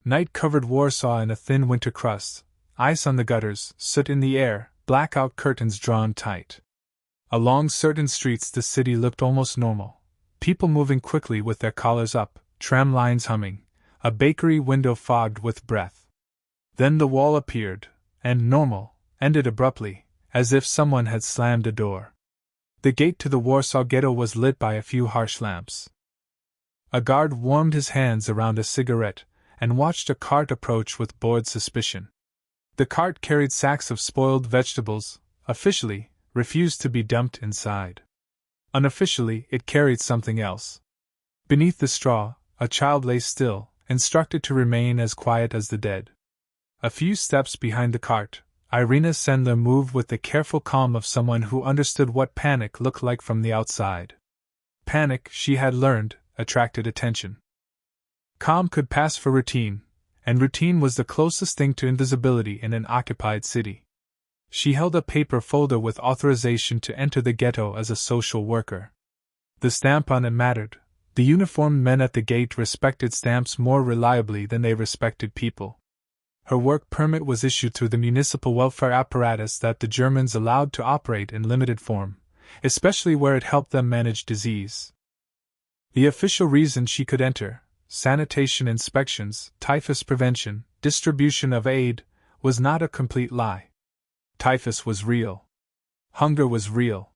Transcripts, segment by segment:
Night covered Warsaw in a thin winter crust, ice on the gutters, soot in the air, blackout curtains drawn tight. Along certain streets the city looked almost normal, people moving quickly with their collars up, tram lines humming, a bakery window fogged with breath. Then the wall appeared, and normal ended abruptly, as if someone had slammed a door. The gate to the Warsaw Ghetto was lit by a few harsh lamps. A guard warmed his hands around a cigarette and watched a cart approach with bored suspicion. The cart carried sacks of spoiled vegetables, officially, refused to be dumped inside. Unofficially, it carried something else. Beneath the straw, a child lay still, instructed to remain as quiet as the dead. A few steps behind the cart, Irena Sendler moved with the careful calm of someone who understood what panic looked like from the outside. Panic, she had learned, attracted attention. Calm could pass for routine, and routine was the closest thing to invisibility in an occupied city. She held a paper folder with authorization to enter the ghetto as a social worker. The stamp on it mattered. The uniformed men at the gate respected stamps more reliably than they respected people. Her work permit was issued through the municipal welfare apparatus that the Germans allowed to operate in limited form, especially where it helped them manage disease. The official reason she could enter, sanitation inspections, typhus prevention, distribution of aid, was not a complete lie. Typhus was real. Hunger was real.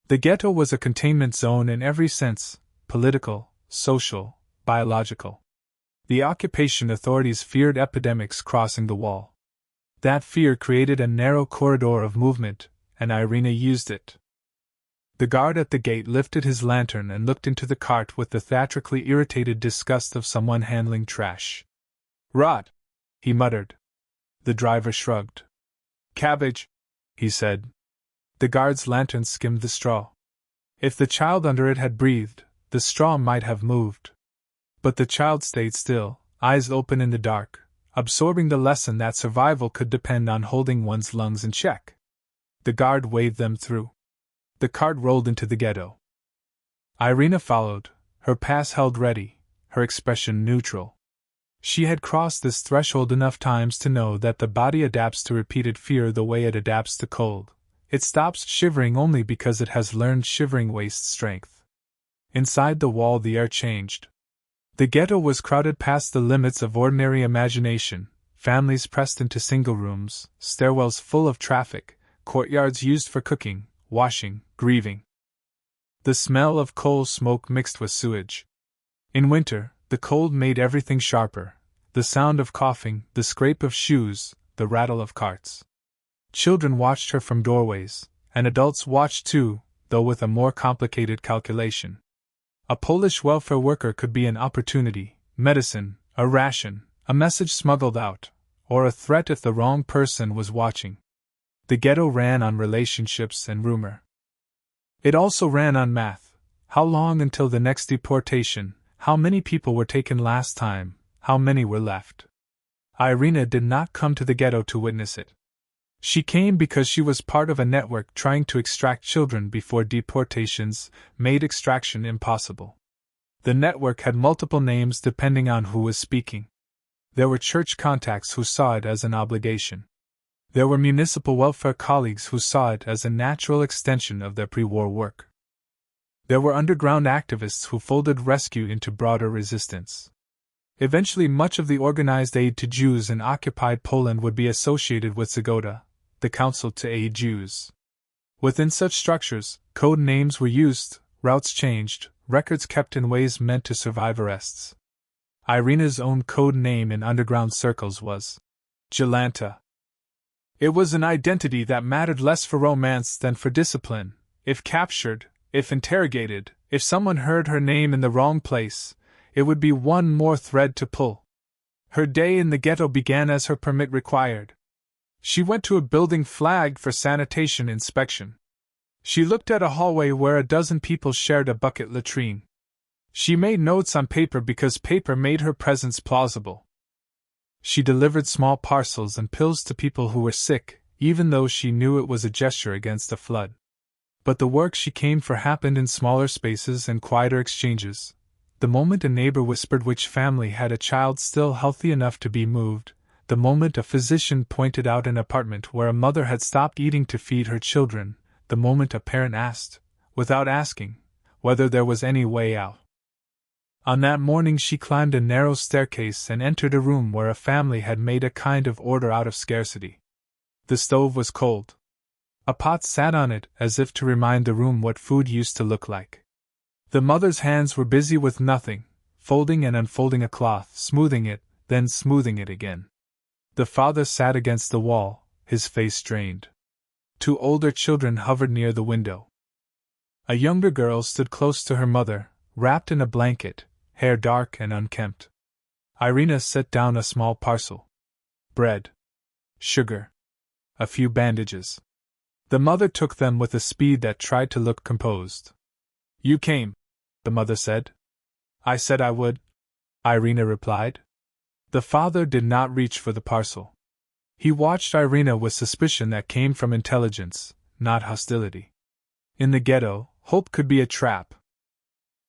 The ghetto was a containment zone in every sense, political, social, biological. The occupation authorities feared epidemics crossing the wall. That fear created a narrow corridor of movement, and Irena used it. The guard at the gate lifted his lantern and looked into the cart with the theatrically irritated disgust of someone handling trash. "Rot," he muttered. The driver shrugged. "Cabbage," he said. The guard's lantern skimmed the straw. If the child under it had breathed, the straw might have moved. But the child stayed still, eyes open in the dark, absorbing the lesson that survival could depend on holding one's lungs in check. The guard waved them through. The cart rolled into the ghetto. Irena followed, her pass held ready, her expression neutral. She had crossed this threshold enough times to know that the body adapts to repeated fear the way it adapts to cold. It stops shivering only because it has learned shivering wastes strength. Inside the wall the air changed. The ghetto was crowded past the limits of ordinary imagination, families pressed into single rooms, stairwells full of traffic, courtyards used for cooking, washing, grieving. The smell of coal smoke mixed with sewage. In winter, the cold made everything sharper, the sound of coughing, the scrape of shoes, the rattle of carts. Children watched her from doorways, and adults watched too, though with a more complicated calculation. A Polish welfare worker could be an opportunity, medicine, a ration, a message smuggled out, or a threat if the wrong person was watching. The ghetto ran on relationships and rumor. It also ran on math. How long until the next deportation? How many people were taken last time? How many were left? Irena did not come to the ghetto to witness it. She came because she was part of a network trying to extract children before deportations made extraction impossible. The network had multiple names depending on who was speaking. There were church contacts who saw it as an obligation. There were municipal welfare colleagues who saw it as a natural extension of their pre-war work. There were underground activists who folded rescue into broader resistance. Eventually much of the organized aid to Jews in occupied Poland would be associated with Zgoda, the Council to Aid Jews. Within such structures, code names were used, routes changed, records kept in ways meant to survive arrests. Irena's own code name in underground circles was Jolanta. It was an identity that mattered less for romance than for discipline. If captured, if interrogated, if someone heard her name in the wrong place, it would be one more thread to pull. Her day in the ghetto began as her permit required. She went to a building flagged for sanitation inspection. She looked at a hallway where a dozen people shared a bucket latrine. She made notes on paper because paper made her presence plausible. She delivered small parcels and pills to people who were sick, even though she knew it was a gesture against a flood. But the work she came for happened in smaller spaces and quieter exchanges. The moment a neighbor whispered which family had a child still healthy enough to be moved, the moment a physician pointed out an apartment where a mother had stopped eating to feed her children, the moment a parent asked, without asking, whether there was any way out. On that morning she climbed a narrow staircase and entered a room where a family had made a kind of order out of scarcity. The stove was cold. A pot sat on it as if to remind the room what food used to look like. The mother's hands were busy with nothing, folding and unfolding a cloth, smoothing it, then smoothing it again. The father sat against the wall, his face strained. Two older children hovered near the window. A younger girl stood close to her mother, wrapped in a blanket, hair dark and unkempt. Irena set down a small parcel. Bread. Sugar. A few bandages. The mother took them with a speed that tried to look composed. "You came," the mother said. "I said I would," Irena replied. The father did not reach for the parcel. He watched Irena with suspicion that came from intelligence, not hostility. In the ghetto, hope could be a trap.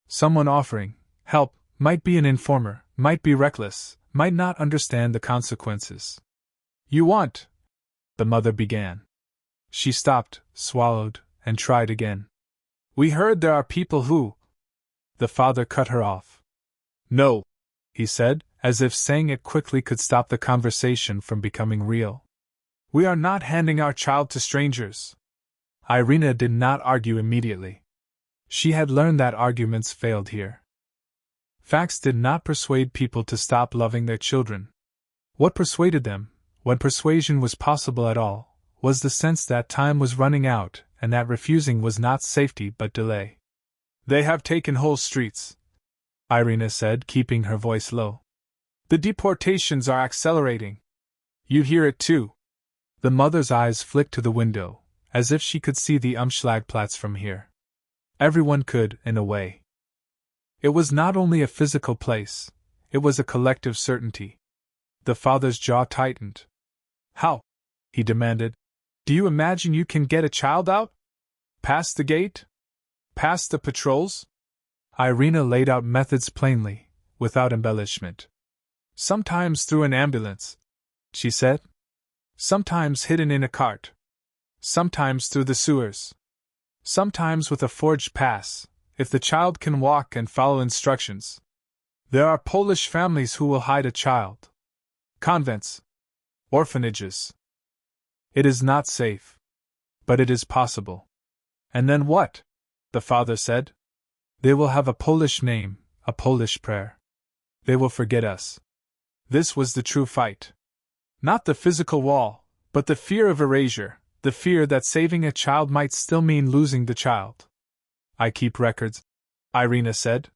Someone offering help might be an informer, might be reckless, might not understand the consequences. "You want," the mother began. She stopped, swallowed, and tried again. "We heard there are people who—" The father cut her off. "No," he said, as if saying it quickly could stop the conversation from becoming real. "We are not handing our child to strangers." Irena did not argue immediately. She had learned that arguments failed here. Facts did not persuade people to stop loving their children. What persuaded them, when persuasion was possible at all, was the sense that time was running out and that refusing was not safety but delay. "They have taken whole streets," Irena said, keeping her voice low. "The deportations are accelerating. You hear it too." The mother's eyes flicked to the window, as if she could see the Umschlagplatz from here. Everyone could, in a way. It was not only a physical place, it was a collective certainty. The father's jaw tightened. "How?" he demanded. "Do you imagine you can get a child out? Past the gate? Past the patrols?" Irena laid out methods plainly, without embellishment. "Sometimes through an ambulance," she said. "Sometimes hidden in a cart. Sometimes through the sewers. Sometimes with a forged pass, if the child can walk and follow instructions. There are Polish families who will hide a child. Convents. Orphanages. It is not safe. But it is possible." "And then what?" the father said. "They will have a Polish name, a Polish prayer. They will forget us." This was the true fight. Not the physical wall, but the fear of erasure, the fear that saving a child might still mean losing the child. "I keep records," Irena said.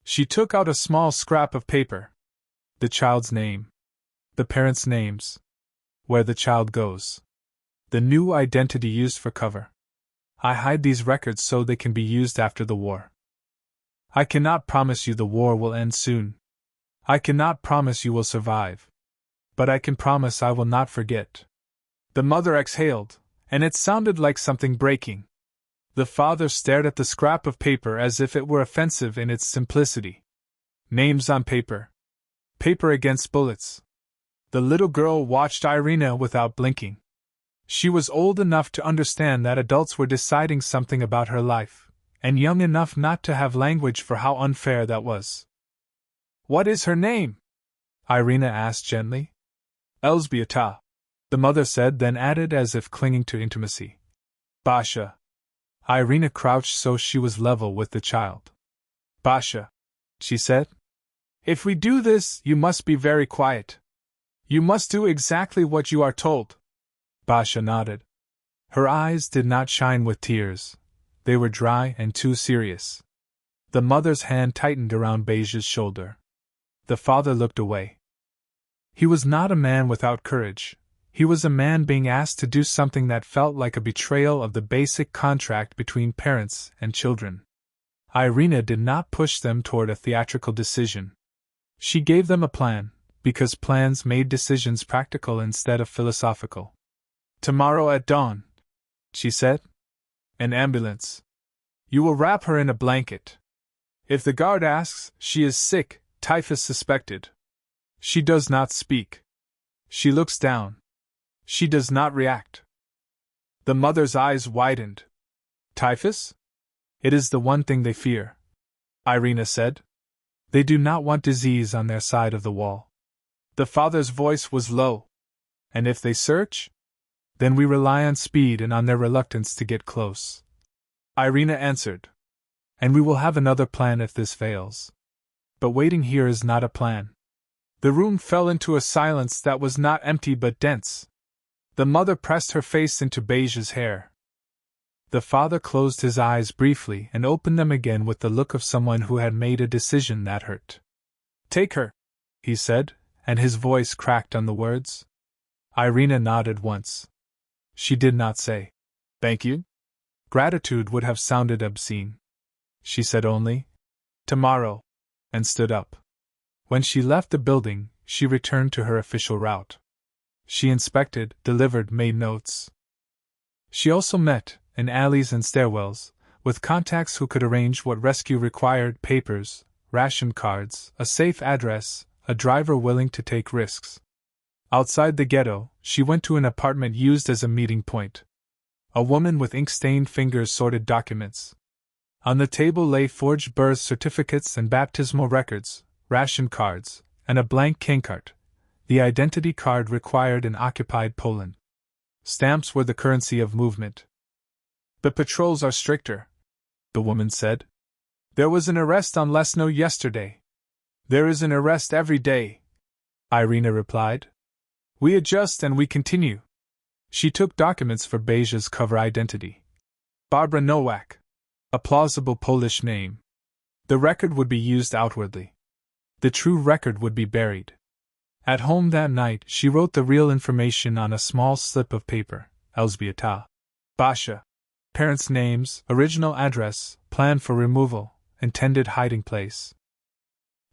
She took out a small scrap of paper. The child's name. The parents' names. Where the child goes. The new identity used for cover. "I hide these records so they can be used after the war. I cannot promise you the war will end soon. I cannot promise you will survive. But I can promise I will not forget." The mother exhaled, and it sounded like something breaking. The father stared at the scrap of paper as if it were offensive in its simplicity. Names on paper. Paper against bullets. The little girl watched Irena without blinking. She was old enough to understand that adults were deciding something about her life, and young enough not to have language for how unfair that was. "What is her name?" Irena asked gently. "Elzbieta," the mother said, then added as if clinging to intimacy. "Basha." Irena crouched so she was level with the child. "Basha," she said. "If we do this, you must be very quiet. You must do exactly what you are told." Basha nodded. Her eyes did not shine with tears. They were dry and too serious. The mother's hand tightened around Basha's shoulder. The father looked away. He was not a man without courage. He was a man being asked to do something that felt like a betrayal of the basic contract between parents and children. Irena did not push them toward a theatrical decision. She gave them a plan, because plans made decisions practical instead of philosophical. "Tomorrow at dawn," she said. "An ambulance. You will wrap her in a blanket. If the guard asks, she is sick, typhus suspected. She does not speak. She looks down. She does not react. The mother's eyes widened. Typhus? It is the one thing they fear, Irena said. They do not want disease on their side of the wall. The father's voice was low. And if they search? Then we rely on speed and on their reluctance to get close. Irena answered. And we will have another plan if this fails. But waiting here is not a plan. The room fell into a silence that was not empty but dense. The mother pressed her face into Beige's hair. The father closed his eyes briefly and opened them again with the look of someone who had made a decision that hurt. Take her, he said, and his voice cracked on the words. Irena nodded once. She did not say, "Thank you." Gratitude would have sounded obscene. She said only, "Tomorrow," and stood up. When she left the building, she returned to her official route. She inspected, delivered, made notes. She also met, in alleys and stairwells, with contacts who could arrange what rescue required: papers, ration cards, a safe address, a driver willing to take risks. Outside the ghetto, she went to an apartment used as a meeting point. A woman with ink-stained fingers sorted documents. On the table lay forged birth certificates and baptismal records, ration cards, and a blank keycard, the identity card required in occupied Poland. Stamps were the currency of movement. The patrols are stricter, the woman said. There was an arrest on Lesno yesterday. There is an arrest every day, Irena replied. We adjust and we continue. She took documents for Beige's cover identity. Barbara Nowak. A plausible Polish name. The record would be used outwardly. The true record would be buried. At home that night, she wrote the real information on a small slip of paper. Elżbieta. Basia. Parents' names, original address, plan for removal, intended hiding place.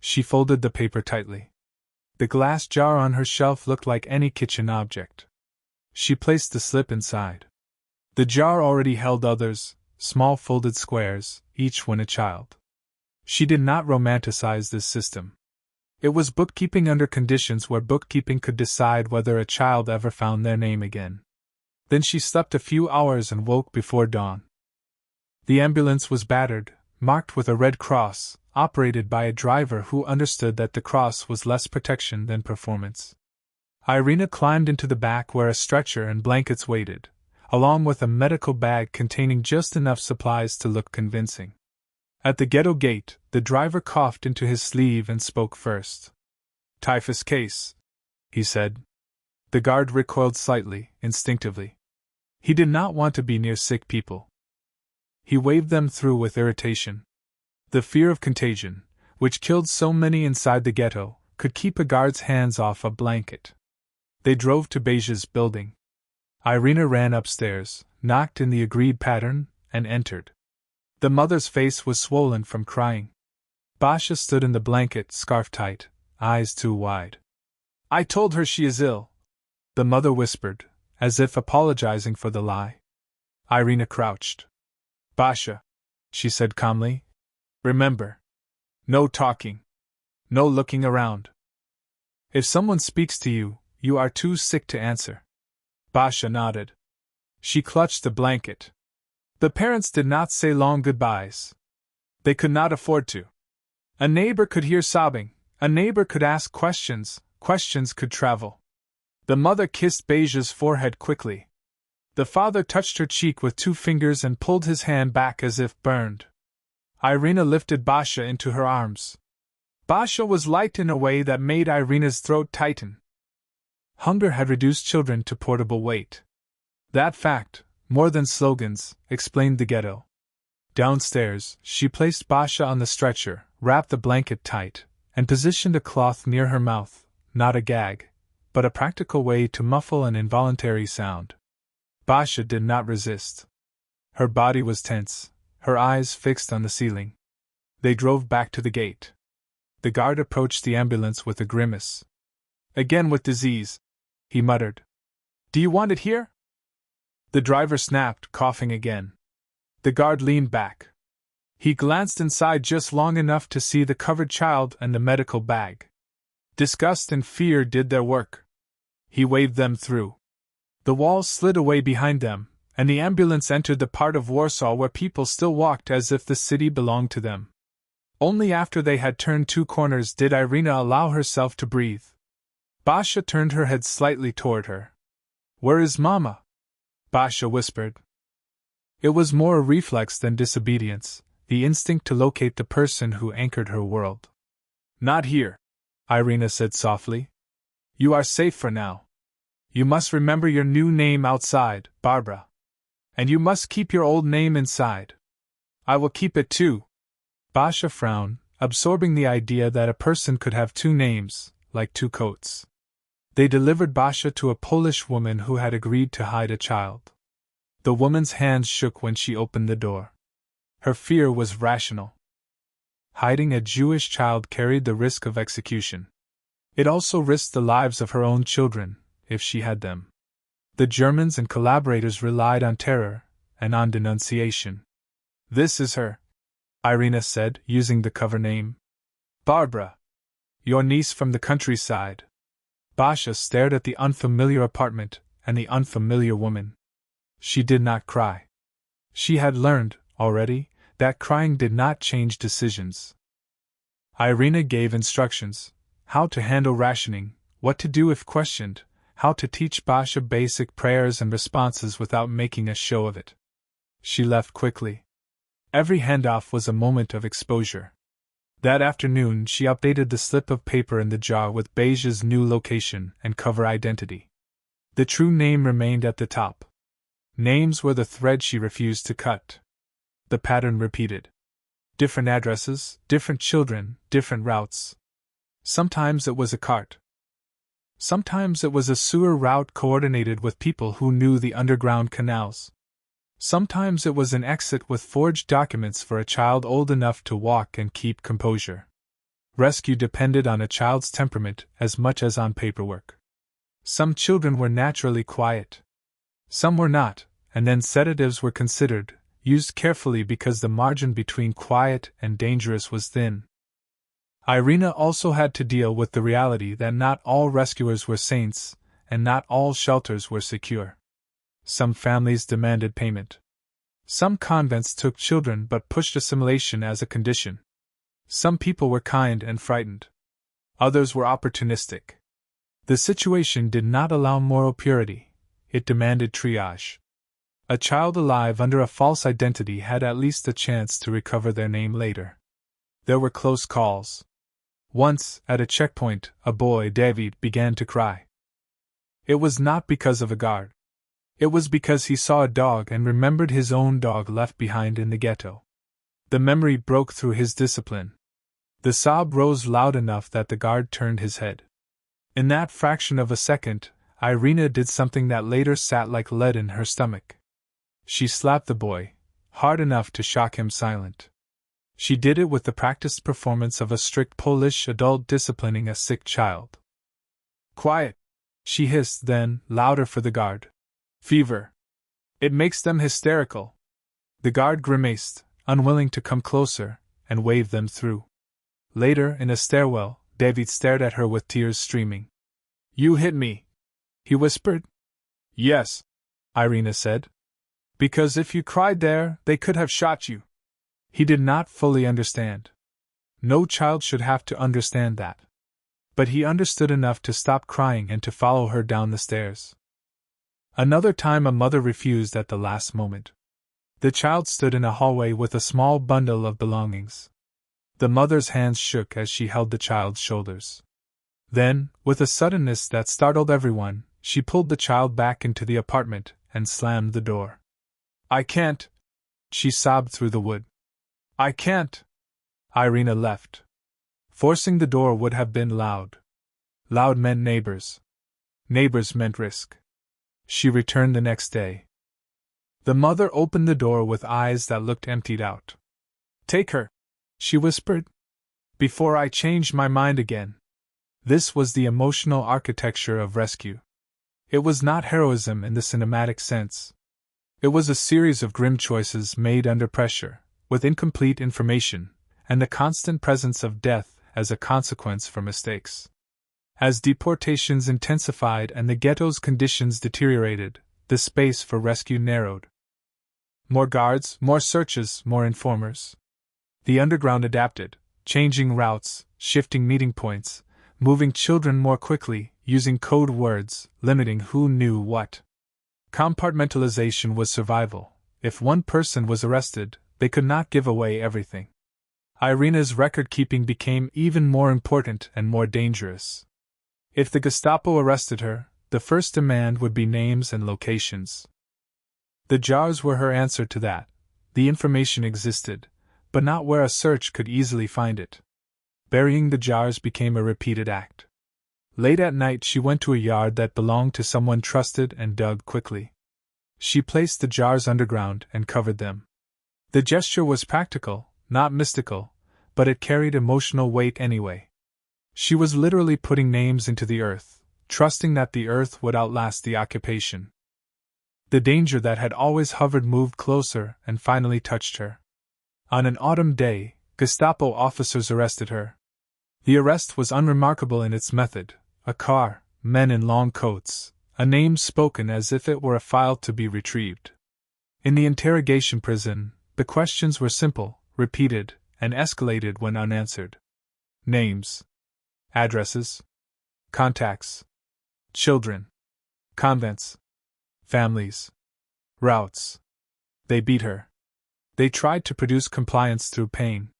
She folded the paper tightly. The glass jar on her shelf looked like any kitchen object. She placed the slip inside. The jar already held others, small folded squares, each when a child. She did not romanticize this system. It was bookkeeping under conditions where bookkeeping could decide whether a child ever found their name again. Then she slept a few hours and woke before dawn. The ambulance was battered, marked with a red cross, operated by a driver who understood that the cross was less protection than performance. Irena climbed into the back where a stretcher and blankets waited, along with a medical bag containing just enough supplies to look convincing. At the ghetto gate, the driver coughed into his sleeve and spoke first. Typhus case, he said. The guard recoiled slightly, instinctively. He did not want to be near sick people. He waved them through with irritation. The fear of contagion, which killed so many inside the ghetto, could keep a guard's hands off a blanket. They drove to Beige's building. Irena ran upstairs, knocked in the agreed pattern, and entered. The mother's face was swollen from crying. Basia stood in the blanket, scarf tight, eyes too wide. I told her she is ill, the mother whispered, as if apologizing for the lie. Irena crouched. Basia, she said calmly, remember. No talking. No looking around. If someone speaks to you, you are too sick to answer. Basia nodded. She clutched the blanket. The parents did not say long goodbyes. They could not afford to. A neighbor could hear sobbing, a neighbor could ask questions, questions could travel. The mother kissed Beige's forehead quickly. The father touched her cheek with 2 fingers and pulled his hand back as if burned. Irena lifted Basia into her arms. Basia was light in a way that made Irena's throat tighten. Hunger had reduced children to portable weight. That fact, more than slogans, explained the ghetto. Downstairs, she placed Basia on the stretcher, wrapped the blanket tight, and positioned a cloth near her mouth, not a gag, but a practical way to muffle an involuntary sound. Basia did not resist. Her body was tense, her eyes fixed on the ceiling. They drove back to the gate. The guard approached the ambulance with a grimace. Again with disease, he muttered. Do you want it here? The driver snapped, coughing again. The guard leaned back. He glanced inside just long enough to see the covered child and the medical bag. Disgust and fear did their work. He waved them through. The walls slid away behind them, and the ambulance entered the part of Warsaw where people still walked as if the city belonged to them. Only after they had turned 2 corners did Irena allow herself to breathe. Basha turned her head slightly toward her. "Where is Mama?" Basha whispered. It was more a reflex than disobedience, the instinct to locate the person who anchored her world. "Not here," Irena said softly. "You are safe for now. You must remember your new name outside, Barbara. And you must keep your old name inside. I will keep it too." Basha frowned, absorbing the idea that a person could have 2 names, like 2 coats. They delivered Basha to a Polish woman who had agreed to hide a child. The woman's hands shook when she opened the door. Her fear was rational. Hiding a Jewish child carried the risk of execution. It also risked the lives of her own children, if she had them. The Germans and collaborators relied on terror and on denunciation. "This is her," Irena said, using the cover name. "Barbara. Your niece from the countryside." Basha stared at the unfamiliar apartment and the unfamiliar woman. She did not cry. She had learned, already, that crying did not change decisions. Irena gave instructions: how to handle rationing, what to do if questioned, how to teach Basha basic prayers and responses without making a show of it. She left quickly. Every handoff was a moment of exposure. That afternoon she updated the slip of paper in the jar with Beige's new location and cover identity. The true name remained at the top. Names were the thread she refused to cut. The pattern repeated. Different addresses, different children, different routes. Sometimes it was a cart. Sometimes it was a sewer route coordinated with people who knew the underground canals. Sometimes it was an exit with forged documents for a child old enough to walk and keep composure. Rescue depended on a child's temperament as much as on paperwork. Some children were naturally quiet. Some were not, and then sedatives were considered, used carefully because the margin between quiet and dangerous was thin. Irena also had to deal with the reality that not all rescuers were saints, and not all shelters were secure. Some families demanded payment. Some convents took children but pushed assimilation as a condition. Some people were kind and frightened. Others were opportunistic. The situation did not allow moral purity, it demanded triage. A child alive under a false identity had at least a chance to recover their name later. There were close calls. Once, at a checkpoint, a boy, David, began to cry. It was not because of a guard. It was because he saw a dog and remembered his own dog left behind in the ghetto. The memory broke through his discipline. The sob rose loud enough that the guard turned his head. In that fraction of a second, Irena did something that later sat like lead in her stomach. She slapped the boy, hard enough to shock him silent. She did it with the practiced performance of a strict Polish adult disciplining a sick child. "Quiet!" she hissed, then, louder for the guard. "Fever. It makes them hysterical." The guard grimaced, unwilling to come closer, and waved them through. Later, in a stairwell, David stared at her with tears streaming. "You hit me," he whispered. "Yes," Irena said. "Because if you cried there, they could have shot you." He did not fully understand. No child should have to understand that. But he understood enough to stop crying and to follow her down the stairs. Another time a mother refused at the last moment. The child stood in a hallway with a small bundle of belongings. The mother's hands shook as she held the child's shoulders. Then, with a suddenness that startled everyone, she pulled the child back into the apartment and slammed the door. "I can't," she sobbed through the wood. "I can't." Irena left. Forcing the door would have been loud. Loud meant neighbors. Neighbors meant risk. She returned the next day. The mother opened the door with eyes that looked emptied out. "Take her," she whispered, "before I change my mind again." This was the emotional architecture of rescue. It was not heroism in the cinematic sense. It was a series of grim choices made under pressure, with incomplete information, and the constant presence of death as a consequence for mistakes. As deportations intensified and the ghetto's conditions deteriorated, the space for rescue narrowed. More guards, more searches, more informers. The underground adapted, changing routes, shifting meeting points, moving children more quickly, using code words, limiting who knew what. Compartmentalization was survival. If one person was arrested, they could not give away everything. Irena's record-keeping became even more important and more dangerous. If the Gestapo arrested her, the first demand would be names and locations. The jars were her answer to that. The information existed, but not where a search could easily find it. Burying the jars became a repeated act. Late at night she went to a yard that belonged to someone trusted and dug quickly. She placed the jars underground and covered them. The gesture was practical, not mystical, but it carried emotional weight anyway. She was literally putting names into the earth, trusting that the earth would outlast the occupation. The danger that had always hovered moved closer and finally touched her. On an autumn day, Gestapo officers arrested her. The arrest was unremarkable in its method: a car, men in long coats, a name spoken as if it were a file to be retrieved. In the interrogation prison, the questions were simple, repeated, and escalated when unanswered. Names. Addresses. Contacts. Children. Convents. Families. Routes. They beat her. They tried to produce compliance through pain.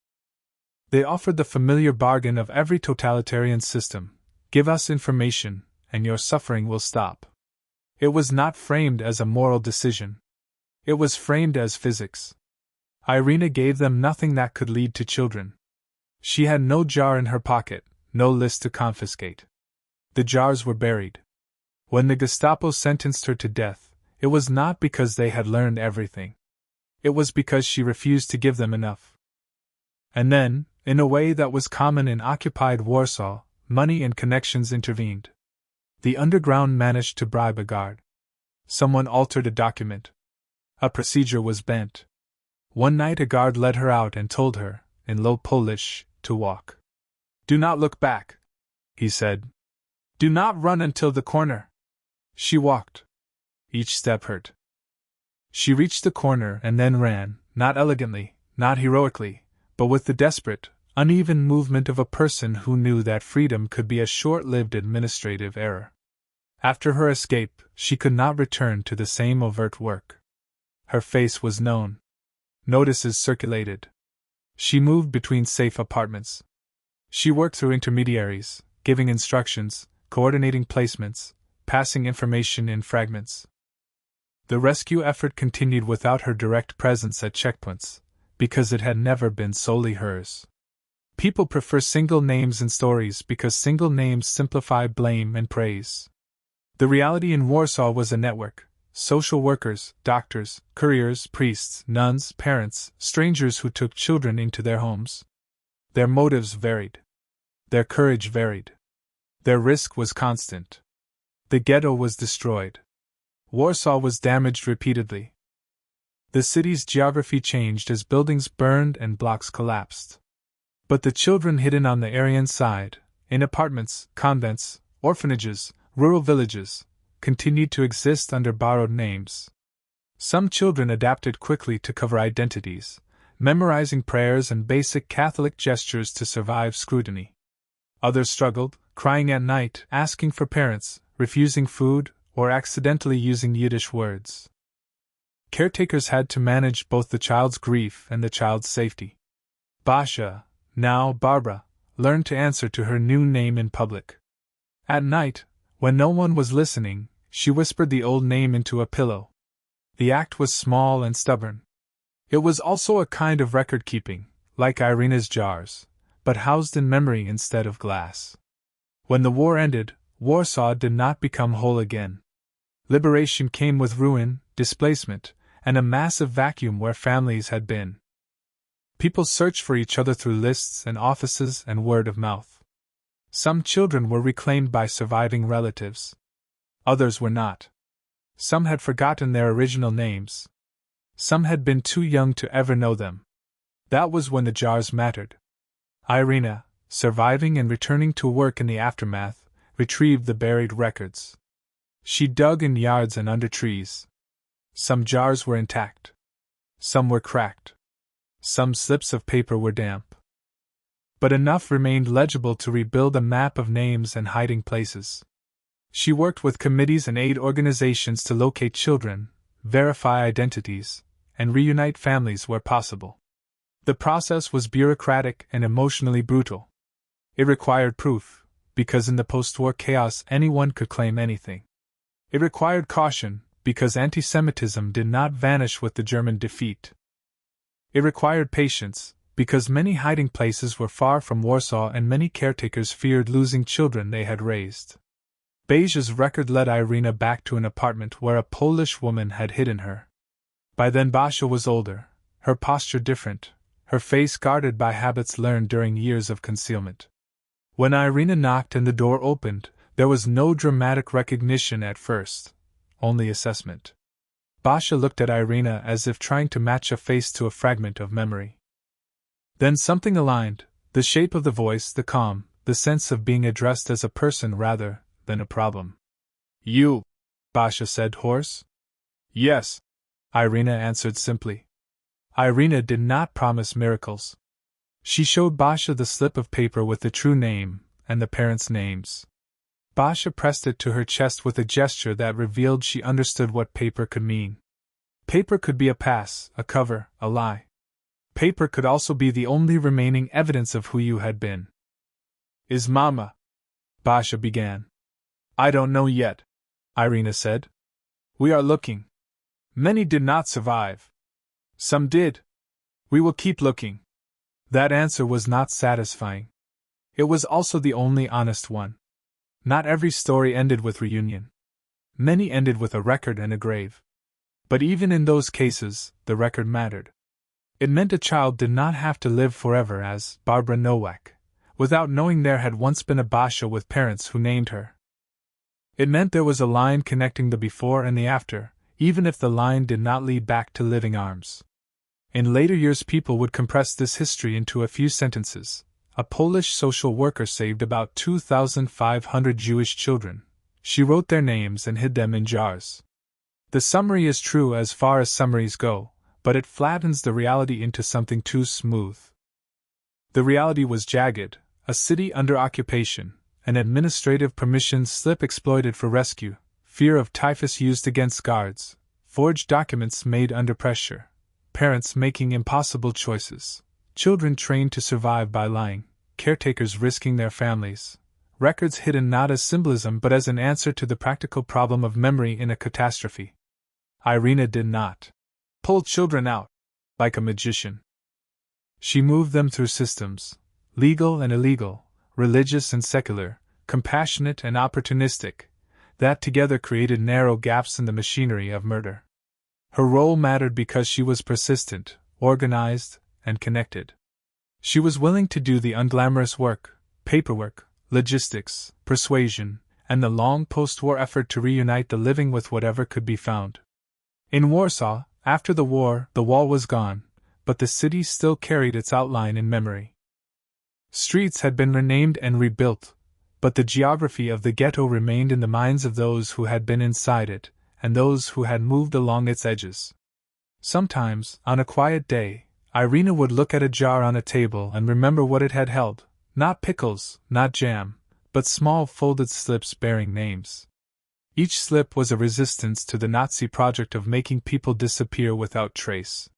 They offered the familiar bargain of every totalitarian system: give us information, and your suffering will stop. It was not framed as a moral decision. It was framed as physics. Irena gave them nothing that could lead to children. She had no jar in her pocket, no list to confiscate. The jars were buried. When the Gestapo sentenced her to death, it was not because they had learned everything. It was because she refused to give them enough. And then, in a way that was common in occupied Warsaw, money and connections intervened. The underground managed to bribe a guard. Someone altered a document. A procedure was bent. One night a guard led her out and told her, in low Polish, to walk. "Do not look back," he said. "Do not run until the corner." She walked. Each step hurt. She reached the corner and then ran, not elegantly, not heroically, but with the desperate, uneven movement of a person who knew that freedom could be a short-lived administrative error. After her escape, she could not return to the same overt work. Her face was known. Notices circulated. She moved between safe apartments. She worked through intermediaries, giving instructions, coordinating placements, passing information in fragments. The rescue effort continued without her direct presence at checkpoints, because it had never been solely hers. People prefer single names in stories because single names simplify blame and praise. The reality in Warsaw was a network: social workers, doctors, couriers, priests, nuns, parents, strangers who took children into their homes. Their motives varied. Their courage varied. Their risk was constant. The ghetto was destroyed. Warsaw was damaged repeatedly. The city's geography changed as buildings burned and blocks collapsed. But the children hidden on the Aryan side, in apartments, convents, orphanages, rural villages, continued to exist under borrowed names. Some children adapted quickly to cover identities, memorizing prayers and basic Catholic gestures to survive scrutiny. Others struggled, crying at night, asking for parents, refusing food, or accidentally using Yiddish words. Caretakers had to manage both the child's grief and the child's safety. Basha, now Barbara, learned to answer to her new name in public. At night, when no one was listening, she whispered the old name into a pillow. The act was small and stubborn. It was also a kind of record-keeping, like Irena's jars, but housed in memory instead of glass. When the war ended, Warsaw did not become whole again. Liberation came with ruin, displacement, and a massive vacuum where families had been. People searched for each other through lists and offices and word of mouth. Some children were reclaimed by surviving relatives. Others were not. Some had forgotten their original names. Some had been too young to ever know them. That was when the jars mattered. Irena, surviving and returning to work in the aftermath, retrieved the buried records. She dug in yards and under trees. Some jars were intact. Some were cracked. Some slips of paper were damp. But enough remained legible to rebuild a map of names and hiding places. She worked with committees and aid organizations to locate children, verify identities, and reunite families where possible. The process was bureaucratic and emotionally brutal. It required proof, because in the post-war chaos anyone could claim anything. It required caution, because anti-Semitism did not vanish with the German defeat. It required patience, because many hiding places were far from Warsaw and many caretakers feared losing children they had raised. Beja's record led Irena back to an apartment where a Polish woman had hidden her. By then Basia was older, her posture different, her face guarded by habits learned during years of concealment. When Irena knocked and the door opened, there was no dramatic recognition at first, only assessment. Basia looked at Irena as if trying to match a face to a fragment of memory. Then something aligned, the shape of the voice, the calm, the sense of being addressed as a person rather than a problem. You, Basia said, hoarse. Yes, Irena answered simply. Irena did not promise miracles. She showed Basia the slip of paper with the true name and the parents' names. Basia pressed it to her chest with a gesture that revealed she understood what paper could mean. Paper could be a pass, a cover, a lie. Paper could also be the only remaining evidence of who you had been. Is Mama? Basia began. I don't know yet, Irena said. We are looking. Many did not survive. Some did. We will keep looking. That answer was not satisfying. It was also the only honest one. Not every story ended with reunion. Many ended with a record and a grave. But even in those cases, the record mattered. It meant a child did not have to live forever as Barbara Nowak, without knowing there had once been a Basia with parents who named her. It meant there was a line connecting the before and the after, even if the line did not lead back to living arms. In later years, people would compress this history into a few sentences. A Polish social worker saved about 2,500 Jewish children. She wrote their names and hid them in jars. The summary is true as far as summaries go, but it flattens the reality into something too smooth. The reality was jagged, a city under occupation, an administrative permission slip exploited for rescue, fear of typhus used against guards, forged documents made under pressure, parents making impossible choices, children trained to survive by lying, caretakers risking their families, records hidden not as symbolism but as an answer to the practical problem of memory in a catastrophe. Irena did not pull children out like a magician. She moved them through systems, legal and illegal, religious and secular, compassionate and opportunistic, that together created narrow gaps in the machinery of murder. Her role mattered because she was persistent, organized, and connected. She was willing to do the unglamorous work, paperwork, logistics, persuasion, and the long post-war effort to reunite the living with whatever could be found. In Warsaw, after the war, the wall was gone, but the city still carried its outline in memory. Streets had been renamed and rebuilt, but the geography of the ghetto remained in the minds of those who had been inside it, and those who had moved along its edges. Sometimes, on a quiet day, Irena would look at a jar on a table and remember what it had held, not pickles, not jam, but small folded slips bearing names. Each slip was a resistance to the Nazi project of making people disappear without trace.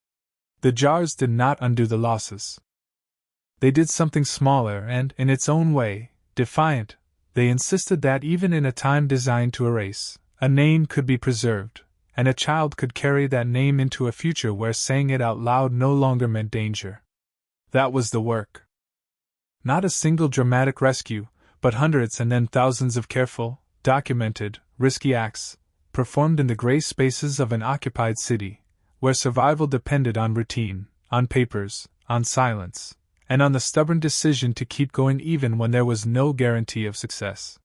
The jars did not undo the losses. They did something smaller and, in its own way, defiant. They insisted that even in a time designed to erase, a name could be preserved, and a child could carry that name into a future where saying it out loud no longer meant danger. That was the work. Not a single dramatic rescue, but hundreds and then thousands of careful, documented, risky acts, performed in the gray spaces of an occupied city, where survival depended on routine, on papers, on silence, and on the stubborn decision to keep going even when there was no guarantee of success.